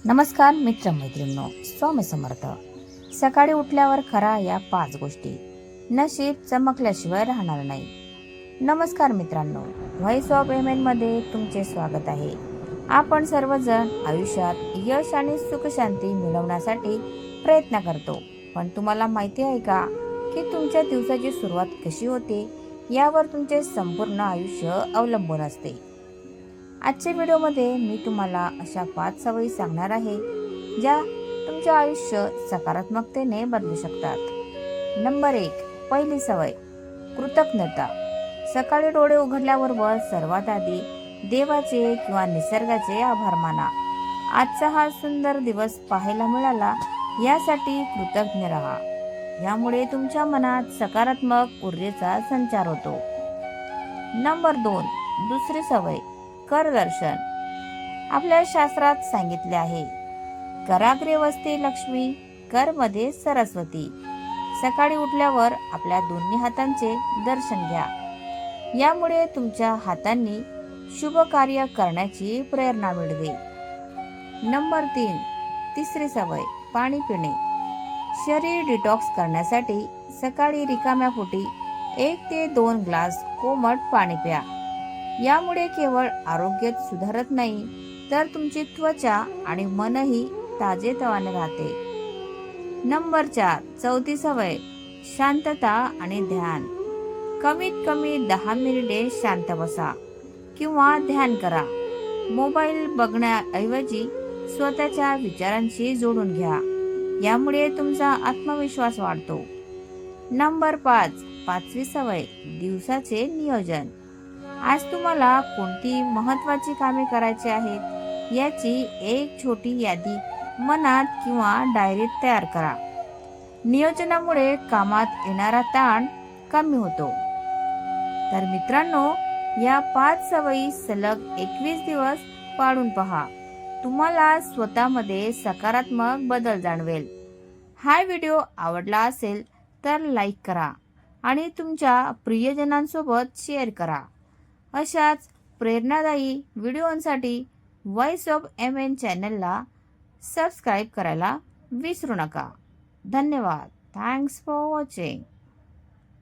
नमस्कार मित्रमैत्रिणींनो, स्वामी समर्थ. सकाळी उठल्यावर करा या 5 गोष्टी, नशीब चमकल्याशिवाय राहणार नाही. नमस्कार मित्रांनो, व्हॉइस ऑफ एमएन मध्ये तुमचे स्वागत आहे. आपण सर्वजण आयुष्यात यश आणि सुख शांती मिळवण्यासाठी प्रयत्न करतो, पण तुम्हाला माहिती आहे का की तुमच्या दिवसाची सुरुवात कशी होते यावर तुमचे संपूर्ण आयुष्य अवलंबून असते. आजच्या व्हिडिओमध्ये मी तुम्हाला अशा 5 सवयी सांगणार आहे ज्या तुमचे आयुष्य सकारात्मकतेने बदलू शकतात. नंबर 1, पहिली सवय, कृतज्ञता. सकाळी डोळे उघडल्याबरोबर सर्वात आधी देवाचे किंवा निसर्गाचे आभार माना. आजचा हा सुंदर दिवस पाहायला मिळाला यासाठी कृतज्ञ राहा. यामुळे तुमच्या मनात सकारात्मक ऊर्जेचा संचार होतो. नंबर 2, दुसरी सवय, कर दर्शन. आपल्या शास्त्रात सांगितले आहे, कराग्रे वसते लक्ष्मी, कर मध्ये सरस्वती. सकाळी उठल्यावर आपल्या दोन्ही हातांचे दर्शन घ्या. यामुळे तुमच्या हातांनी शुभ कार्य करण्याची प्रेरणा मिळते. नंबर 3, तिसरी सवय, पाणी पिणे. शरीर डिटॉक्स करण्यासाठी सकाळी रिकाम्या पोटी 1 ते 2 ग्लास कोमट पाणी प्या. यामुळे केवळ आरोग्यच सुधारत नाही, तर तुमची त्वचा आणि मनही ताजेतवाने राहते. नंबर 4, चौथी सवय, शांतता आणि ध्यान. कमीत कमी 10 मिनिटे शांत बसा किंवा ध्यान करा. मोबाईल बघण्याऐवजी स्वतःच्या विचारांशी जोडून घ्या. यामुळे तुमचा आत्मविश्वास वाढतो. नंबर 5, पाचवी सवय, दिवसाचे नियोजन. आज तुम्हाला कोणती महत्त्वाची कामे करायची आहेत याची एक छोटी यादी मनात किंवा डायरीत तयार करा. नियोजनामुळे कामात येणारा ताण कमी होतो. तर मित्रांनो, या 5 सवयी सलग 21 दिवस पाळून पहा. तुम्हाला स्वतःमध्ये सकारात्मक बदल जाणवेल. हा व्हिडिओ आवडला असेल तर लाईक करा आणि तुमच्या प्रियजनांसोबत शेअर करा. अशाच प्रेरणादायी व्हिडिओंसाठी व्हॉइस ऑफ एमएन चॅनलला सबस्क्राईब करायला विसरू नका. धन्यवाद. Thanks for watching.